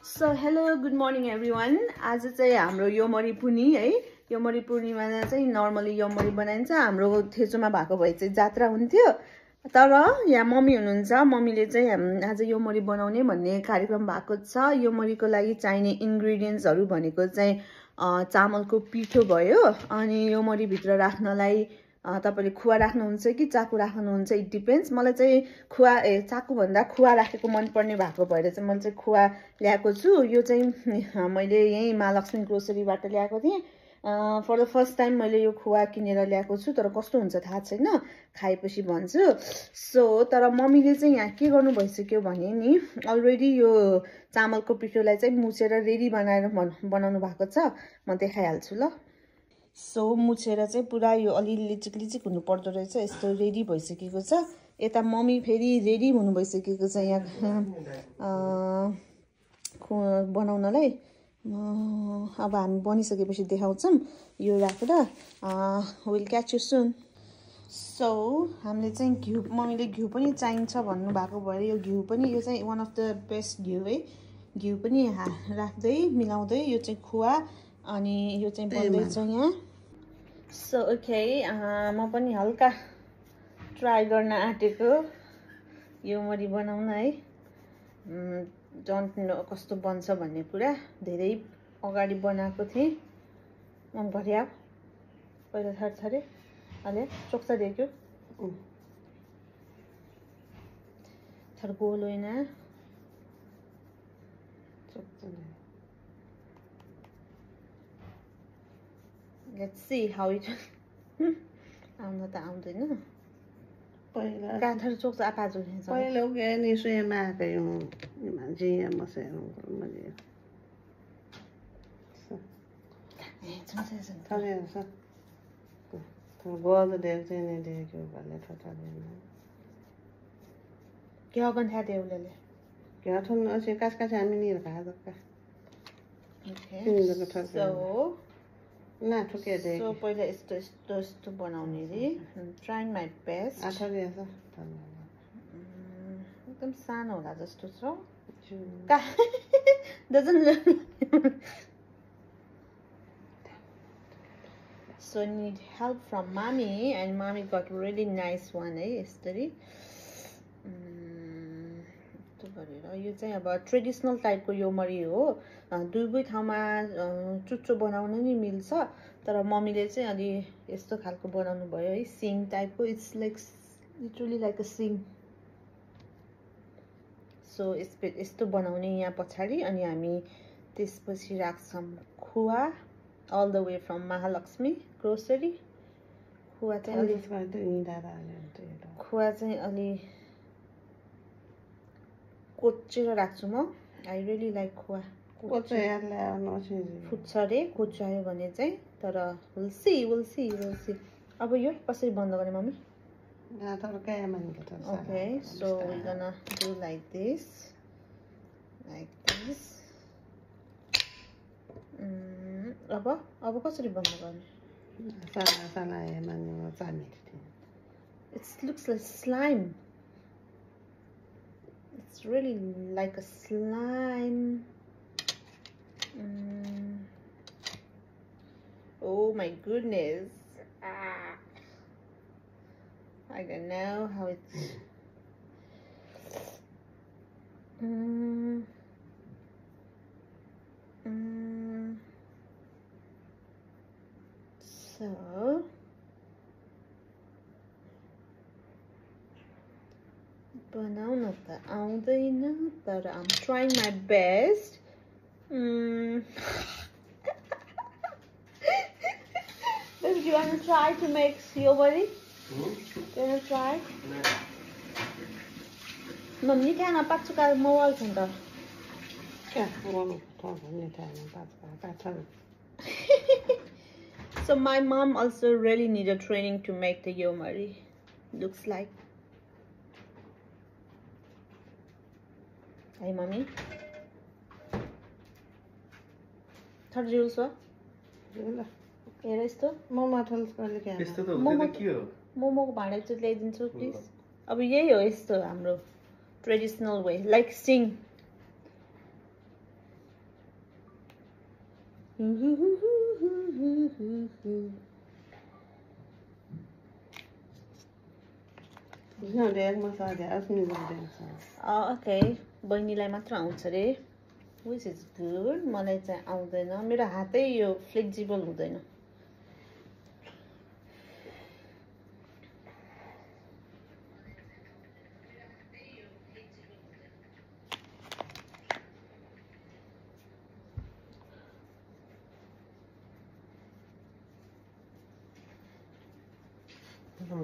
So hello, good morning everyone. आज चाहिँ हाम्रो योमरी पुर्णी है। योमरी पूर्णिमामा चाहिँ नर्मली योमरी बनाइन्छ। हाम्रो थेचोमा भएको भए चाहिँ जात्रा हुन्थ्यो। तर यहाँ मम्मी हुनुहुन्छ, मम्मीले चाहिँ आज योमरी बनाउने भन्ने कार्यक्रम भएको छ। योमरीको लागि चाहिने इन्ग्रेडियन्ट्सहरु भनेको चाहिँ चामलको पिठो भयो, अनि योमरी भित्र राख्नलाई तपाईले खुवा राख्नुहुन्छ कि चाकु राख्नुहुन्छ, इट डिपेन्ड्स। मलाई चाहिँ खुवा चाकु भन्दा खुवा राखेको मन पर्ने भएको भएर चाहिँ मैले चाहिँ खुवा ल्याएको छु। यो चाहिँ मैले यही महालक्ष्मी ग्रोसरीबाट ल्याएको थिएँ। फर द फर्स्ट टाइम मैले यो खुवा किनेर ल्याएको छु, तर कस्तो हुन्छ थाहा छैन, खाएपछि भन्छु। सो तर मम्मीले चाहिँ यहाँ के गर्नु भइसक्यो भने नि, अलरेडी यो चामलको पिठोलाई चाहिँ मुछेर रेडी बनाएर बनाउनु भएको छ। म देखाइहाल्छु ल। सो मुछेर चाहिँ पुरा यो अलि लिचिक लिचिक हुनु पर्दो रहेछ। यस्तो रेडी भइसकेको छ। यता मम्मी फेरि रेडी हुनु भइसकेको छ यहाँ बनाउनलाई। अब हामी बनिसकेपछि देखाउँछौँ यो राखेर। Will catch you soon. So हामीले चाहिँ घिउ, मम्मीले घिउ पनि चाहिन्छ भन्नु भएको भएर यो घिउ पनि, यो चाहिँ वान अफ द बेस्ट घिउ है। घिउ पनि राख्दै मिलाउँदै यो चाहिँ खुवा, अनि यो चाहिँ बन्दैछ यहाँ। सो ओके, म पनि हल्का ट्राई गर्न आँटेको योमरी बनाउन है। डोन्ट नो कस्तो बन्छ भन्ने कुरा। धेरै अगाडि बनाएको थिएँ। मन पर्यो। पहिला थरथरे अलि चोक्सा दिएको थर गोल होइन। Let's see how it आउन त आउँदैन। पहिला गाथर चोक्छ आपाजु हुन्छ। पहिला के नि सुयमा आकै हुँ मान्छे मसे मजे थरे छ त गोल देख्छ नि देख्यो भन्ने थथा देख्न के गन था देउलेले के थन असे कास हामी नि खा दक्का। ओके, सो ना ठुके दे। सो पहिला यस्तो यस्तो यस्तो बनाउने रे। Trying my best. आठले छ एकदम सानो होला जस्तो छ। doesn't so need help from mommy, and mommy got really nice one है यसरी। यो चाहिँ अब ट्रेडिसनल टाइपको योमरी हो। दुवै ठाउँमा चुच्चो बनाउन नि मिल्छ, तर मम्मीले चाहिँ अलि यस्तो खालको बनाउनु भयो है, सिङ टाइपको। It's like literally like a sink. So यस्तो बनाउने यहाँ पछाडि, अनि हामी त्यसपछि राख्छौँ खुवा, all the way from Mahalaxmi grocery. खुवा चाहिँ अलि कोचेर राख्छु म। आई रियली लाइक खुवा। फुट्छ रे कोच्यायो भने चाहिँ, तर विल सी। अब यो कसरी बन्द गर्ने mummy? Okay, so we're gonna do like this. अब कसरी बन्द गर्ने? It looks like slime. It's really like a slime. Oh my goodness. I don't know how it's. So बनाउन त आउँदैन, तर I'm trying my best. Do you want to try to make yoghurt? Can you try? Mami kan apa suka mawal senda? So my mom also really needed training to make the yomari. Looks like. Hey mommy. Third juice wa? हेर यस्तो मोमो थल्स गर्ने के यस्तो त हुँदैन के हो? मोमोको भाँडा चाहिँ ल्याइदिन्छु प्लिज। अब यही हो यस्तो हाम्रो ट्रेडिसनल वे, लाइक सिङ। ओके बहिनीलाई मात्र आउँछ रे विच इज गुड मलाई चाहिँ आउँदैन मेरो हातै यो फ्लेक्जिबल हुँदैन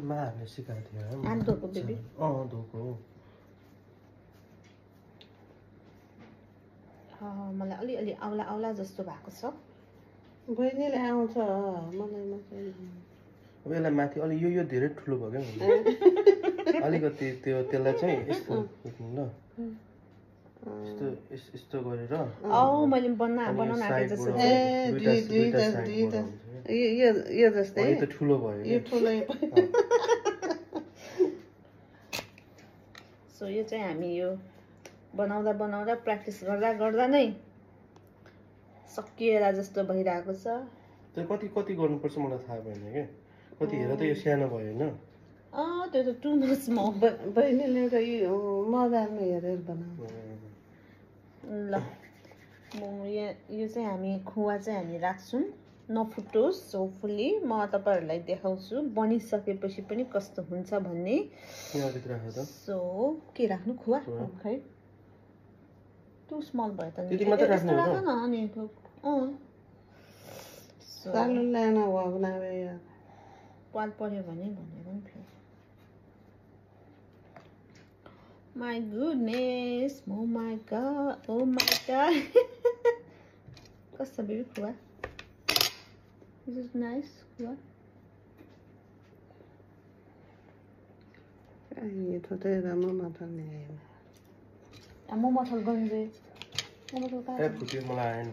माहरूले सिकाएको थियो हात धोको बेबी धोको मलाई अलिअलि आउला आउला जस्तो भएको छ बहिनीले आउँछ मलाई मात्रै अब यसलाई माथि अलि यो धेरै ठुलो भयो क्या अलिकति त्यो त्यसलाई चाहिँ यस्तो ल यस्तो यस्तो गरेर मैले बनाउन आँटे जस्तो यो जस्तै त ठुलो भयो यो ठुलै सो यो चाहिँ हामी यो बनाउँदा बनाउँदा प्र्याक्टिस गर्दा गर्दा नै सकिएला जस्तो भइरहेको छ त्यो कति कति गर्नुपर्छ मलाई थाहा भएन क्या कति हेर त यो सानो भयो होइन त्यो त टु मच बहिनीले त यो मोबाइलमा हेरेर बनाउँछ ल यो चाहिँ हामी खुवा चाहिँ हामी राख्छौँ नफुटोस् होपफुल्ली म तपाईँहरूलाई देखाउँछु बनिसकेपछि पनि कस्तो हुन्छ भन्ने सो के राख्नु खुवा खै टु स्मल भयो त त्यति मात्रै राख्नु हो राख न अनि सानो ल्यान हो बनावे यार पाल पर्यो भने भनेको नि थियो My goodness, oh my god, oh my god. Kasta baby खुवा? This is nice खुवा. ये तो तेरा मामा था नहीं म मथल गन्जे म मथल का ए फुट्यो मलाई आएन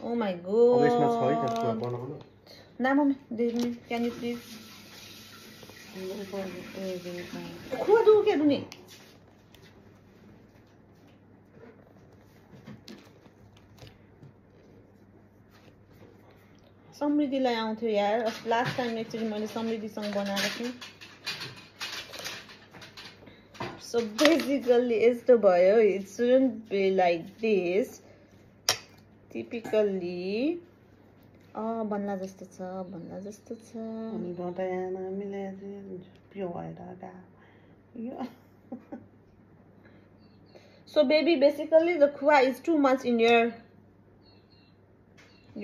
Oh my god. अब यसमा छ है त कुरा बनाउनु ना mummy they me can you please खुवा दु के दुनी समृद्धिलाई आउँथ्यो यार लास्ट टाइम एक्चुअली मैले समृद्धिसँग बनाएको थिएँ सो बेसिकली यस्तो भयो it shouldn't be like this typically भन्ला जस्तो छ भन्ला जस्तो छ अनि डटायाना मिलाएर पियो भएर यो सो बेबी बेसिकली द खुवा इज टु मच इन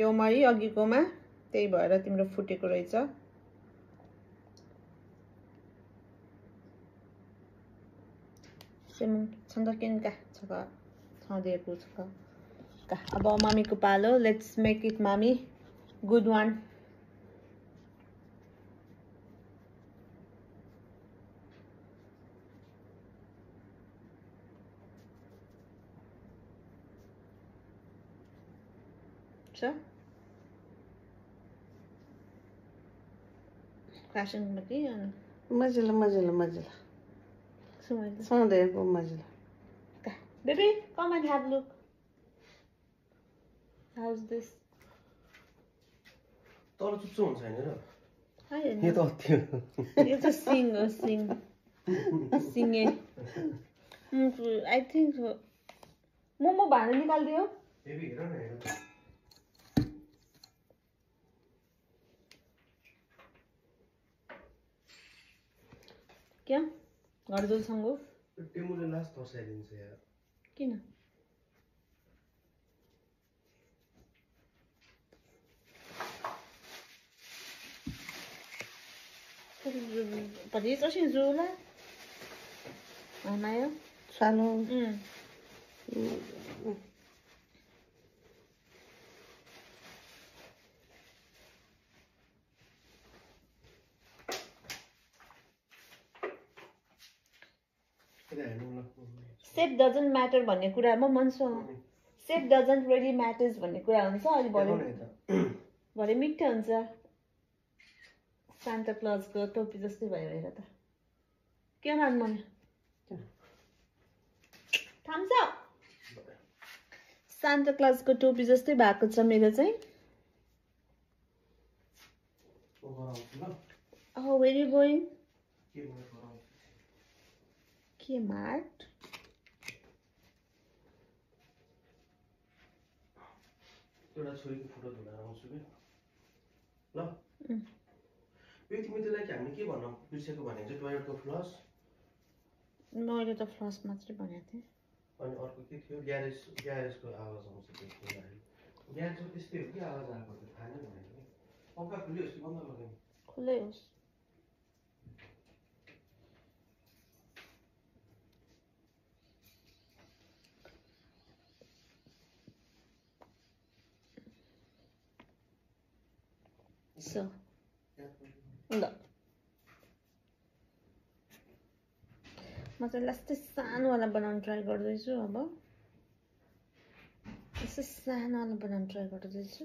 यो मरी अघिकोमा त्यही भएर तिम्रो फुटेको रहेछ सेमु छन्दकेनका छका छँदेको छ का अब मामीको पालो लेट्स मेक इट मामी गुड वान छ Fashion material. मजिलो मजिलो मजिलो सधैँको मजिलो Baby, come and have a look. How's this? तर चुच्चो हुन्छ हैन र Hi. यो त अति You just sing. Sing it. I think so. Momo भाँडा निकालिदियो बेबी हेर न हेर क्या घरजोलसँग टेमुले लास्ट तर्साइदिन्छ यार किन Pati sin Zula. Ano yun? Salon. Shape doesn't matter भन्ने कुरा म मान्छु Shape doesn't really matters भन्ने कुरा हुन्छ अलि भरे मिठो हुन्छ Santa Claus को टोपी जस्तै भयो हेर त के मान्नु मन Thumbs up Santa Claus को टोपी जस्तै भएको छ मेरो चाहिँ आउँछु ल Oh, where are you going? के मार्ट आउँछु Kmart. एउटा छोरीको फोटो धुलाएर आउँछु कि ल यो तिमी त्यसलाई कि हामीले के भन्न बिर्सेको भने चाहिँ टोयलेटको फ्लस मैले त फ्लस मात्रै भनेको थिएँ अनि अर्को के थियो ग्यारेजको आवाज आउँछ त्यो ग्यारेजको त्यस्तै हो कि आवाज आएको थियो थाहा नै भएन कि पक्का खुल्यो कि बन्द गर्दैन खुल्लै होस् So, ल म चाहिँ लास्टै सानोवाला बनाउनु ट्राई गर्दैछु अब यसो सानोवाला बनाउनु ट्राई गर्दैछु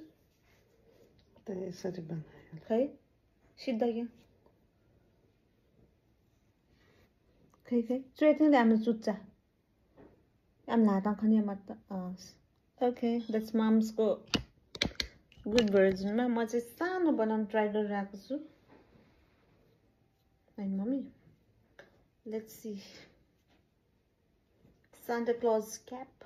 त्यही यसरी बनायो खै सिधा क्या खै चुहेथिले हाम्रो चुच्चा आम लाता खनिया मत ओके द्याट्स मम्सको गुड भर्जनमा म चाहिँ सानो बनाउनु ट्राई गरिरहेको छु है mummy let's see Santa Claus cap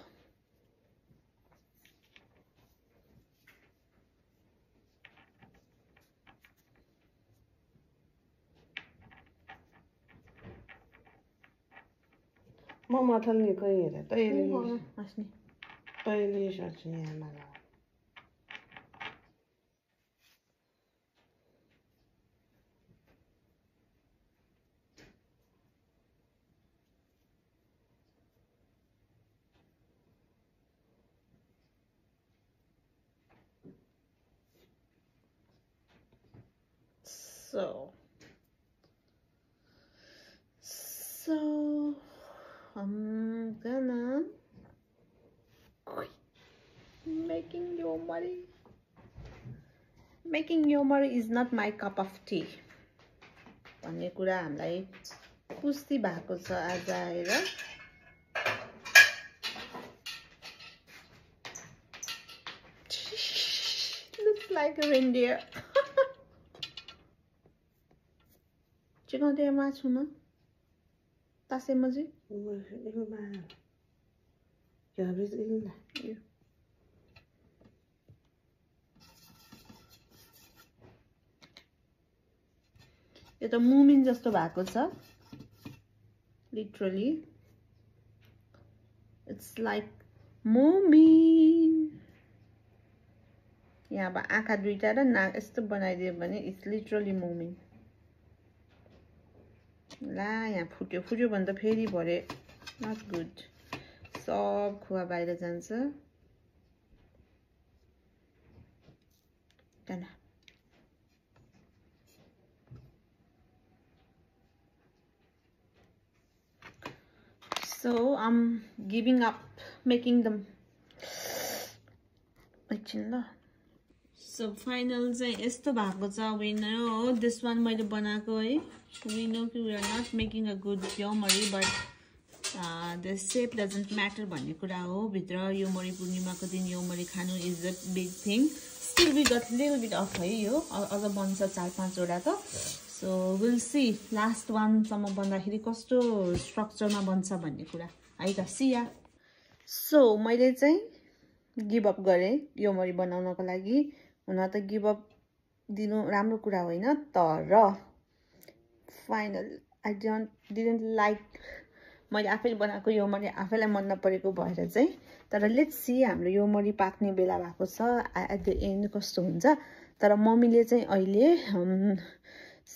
म मथल्ने कोही हेरे हाँस्ने तैँले सोच्छु यहाँ मलाई So I'm gonna making yomari. Making yomari is not my cup of tea. भन्ने कुरा हामीलाई पुष्टि भएको छ आज आएर looks like a reindeer चिकाउँदै माछु न तासे मजी यो त मुमिन जस्तो भएको छ लिटरली इट्स लाइक मुमिन यहाँ अब आँखा दुईटा र नाक यस्तो बनाइदियो भने इट्स लिटरली मुमिन ला यहाँ फुट्यो भने त फेरि भरे नट गुड सब खुवा बाहिर जान्छ टाना So I'm giving up making them. So final चाहिँ यस्तो भएको छ we know this one मैले बनाएको है we know we are not making a good yomari but the shape doesn't matter भन्ने कुरा हो भित्र योमरी पूर्णिमाको दिन योमरी खानु is a big thing still we got little bit of है यो अझ बन्छ 4-5 वटा त so we'll see last one सम्म बन्दाखेरि कस्तो स्ट्रक्चरमा बन्छ भन्ने कुरा है त see ya so मैले चाहिँ गिभ अप गरे योमरी बनाउनको लागि हुन त गिभ अप दिनु राम्रो कुरा होइन तर फाइनल आई डिडन्ट लाइक मैले आफैले बनाएको योमरी आफैलाई मन नपरेको भएर चाहिँ तर लेट्स सी हाम्रो योमरी पाक्ने बेला भएको छ एट द एन्ड कस्तो हुन्छ तर मम्मीले चाहिँ अहिले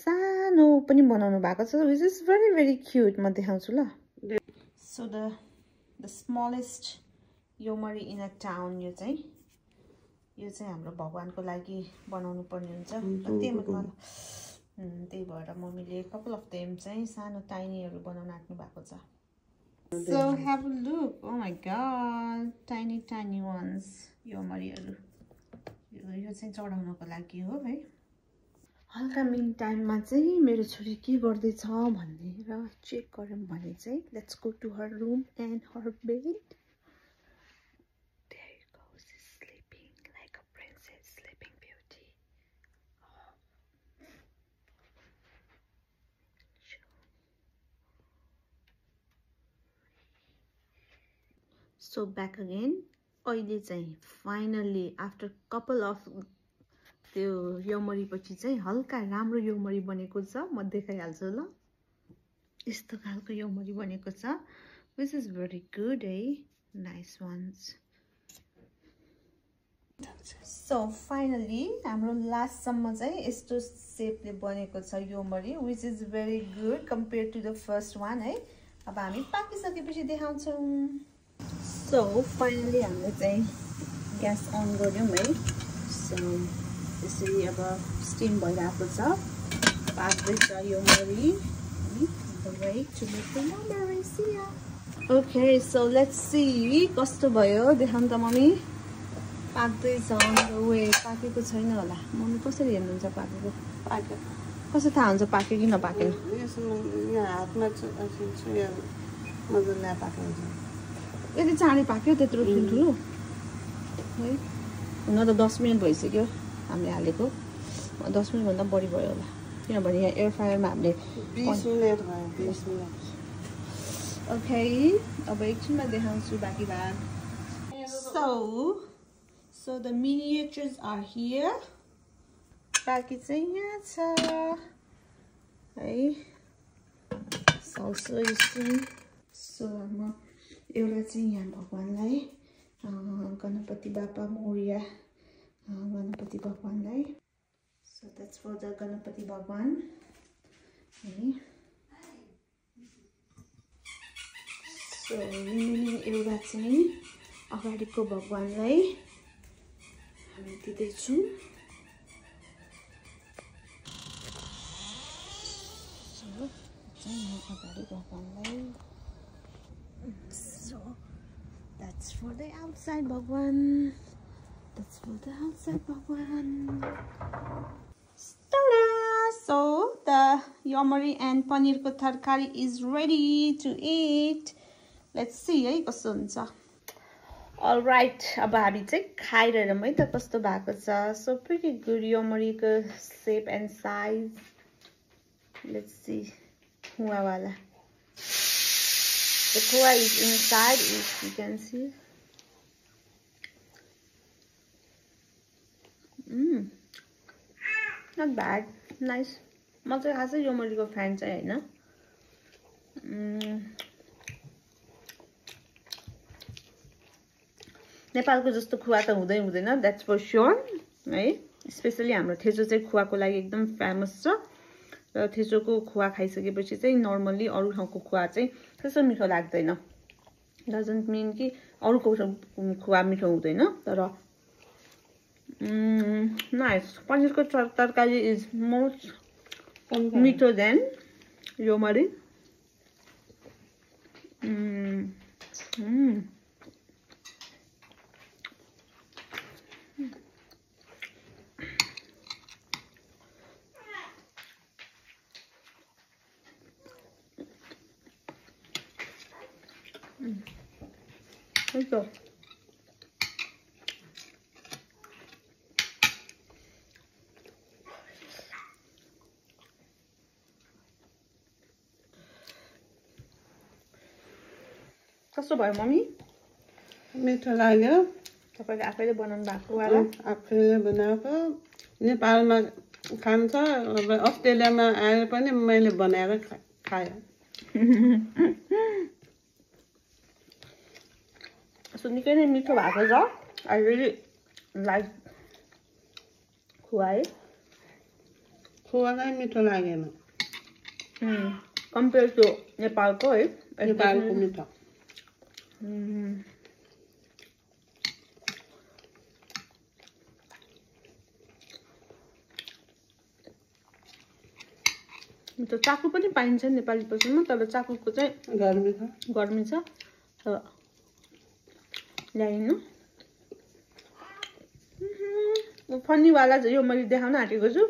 सानो पनि बनाउनु भएको छ which is very very cute म देखाउँछु ल so the smallest yomari in a town यो चाहिँ हाम्रो भगवानको लागि बनाउनु पर्ने हुन्छ त्यही भएर मम्मीले कपाल अफ देम चाहिँ सानो टाइनीहरू बनाउन आँट्नु भएको छ So have a look. Oh my god, tiny ones. योमरीहरू यो चाहिँ चढाउनको लागि हो है हल्का मिन टाइममा चाहिँ मेरो छोरी के गर्दैछ भनेर चेक गरौँ भने चाहिँ let's go to her room and her bed So back again. अहिले चाहिँ फाइनली आफ्टर कपल अफ त्यो योमरी पछि चाहिँ हल्का राम्रो योमरी बनेको छ। म देखाइहाल्छु ल। यस्तो खालको योमरी बनेको छ, which is very good है, nice ones. So finally हाम्रो लास्ट सम्म चाहिँ यस्तो शेपले बनेको छ yomari, which is very good compared to the first one है। अब हामी पाकिसकेपछि देखाउँछौँ। So finally हामीले चाहिँ ग्यास अन गर्यौँ है। So यसरी अब स्टिम भइरहेको छ, पाक्दैछ yomari. Wait to make the yomery. See ya. Okay, so let's see कस्तो भयो देखाउँ त मम्मी। पाक्दैछ on the way। पाकेको छैन होला। मम्मी कसरी हेर्नुहुन्छ पाकेको? पाक्यो। कसरी थाहा हुन्छ पाक्यो कि नपाक्यो? यहाँ हातमा चाहिँ मजाले पाक्यो हुन्छ। यति चाँडै पाक्यो त्यत्रो ठुल्ठुलो है? हुन त 10 मिनट भइसक्यो हामीले हालेको। 10 मिनटभन्दा बढी भयो होला, किनभने यहाँ एयर फ्रायरमा हामीले 20 मिनट भयो। 20 मिनट। ओके, अब एकछिनमा देखाउँछु बाँकी भाग। So the miniatures are here. बाँकी चाहिँ यहाँ छ है। So म एउटा चाहिँ यहाँ भगवानलाई, गणपति बाप्पा मोरिया, गणपति भगवानलाई। So that's for the Ganapati भगवान है। So रिमेनिङ एउटा चाहिँ अगाडिको भगवानलाई हामी दिँदैछौँ। So चाहिँ अगाडि भगवानलाई। So that's for the outside भगवान। That's for the outside भगवान। So the yomery and paneer ko tarkari is ready to eat. Let's see है कस्तो हुन्छ। All right, अब हामी चाहिँ खाइरहेरौँ है त कस्तो भएको छ। So pretty good yomery ko shape and size. Let's see khua wala. The khua is inside, if you can see. Not bad, nice. म चाहिँ खासै योमरीको फ्यान चाहिँ हैन। नेपालको जस्तो खुवा त हुँदैन, that's for sure है। स्पेशली हाम्रो थेचो चाहिँ खुवाको लागि एकदम फेमस छ। र थेचोको खुवा खाइसकेपछि चाहिँ नर्मली अरू ठाउँको खुवा चाहिँ त्यस्तो मिठो लाग्दैन। डजन्ट मिन कि अरूको खुवा मिठो हुँदैन, तर नाइस। पनिरको तरकारी इज मोस्ट मिठो देन योमरी। कस्तो भयो मम्मी? मिठो लाग्यो। तपाईले आफैले बनाउनु भएको होला? आफैले बनाएको। नेपालमा खान्छ, अस्ट्रेलियामा आएर पनि मैले बनाएर खाएँ। So निकै नै मिठो भएको छ। I really like खुवा है। खुवा नै मिठो लागेन। कम्पेयर टु नेपालको है। नेपालको मिठो। मिठो। चाकु पनि पाइन्छ नेपाली पसलमा, तर चाकुको चाहिँ गर्मी छ। ल्याइनु। फनी वाला योमरी देखाउन आँटेको छु।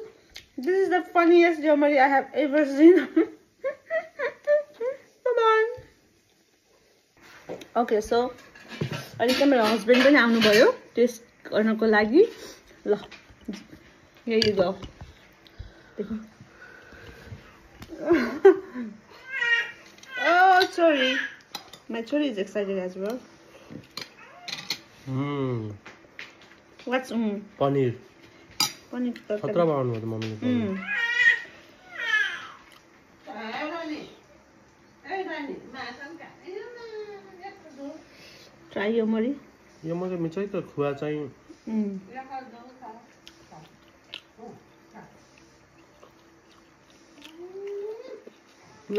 This is the funniest yomery I have ever seen. Come on. Okay, so अहिले चाहिँ मेरो हस्बेन्ड पनि आउनुभयो टेस्ट गर्नको लागि। ल, here you go. Oh, sorry. My chori is excited as well. What's paneer paneer खतरा बनाउनु भयो मम्मीले पनिर। Try yomori. यो मैले मिठाई त खुवा चाहिँ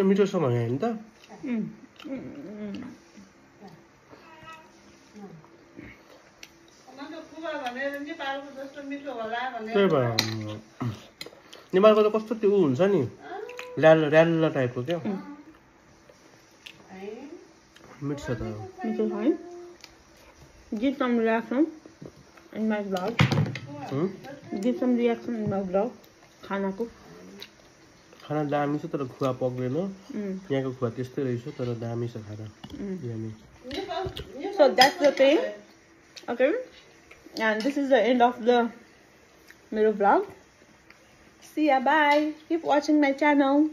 मिठो छ भने हैन त। त्यही भएर नेपालको त कस्तो त्यो हुन्छ नि ऱ्याल टाइपको क्या मिठो छ त। Little time. Give some reaction in my vlog. Give some reaction in my vlog. खानाको खाना दामी छ तर खुवा पक्दैन। यहाँको खुवा त्यस्तै रहेछ तर दामी छ खाना। So that's the thing. Okay. And this is the end of the मेरो vlog. See ya, bye. Keep watching my channel.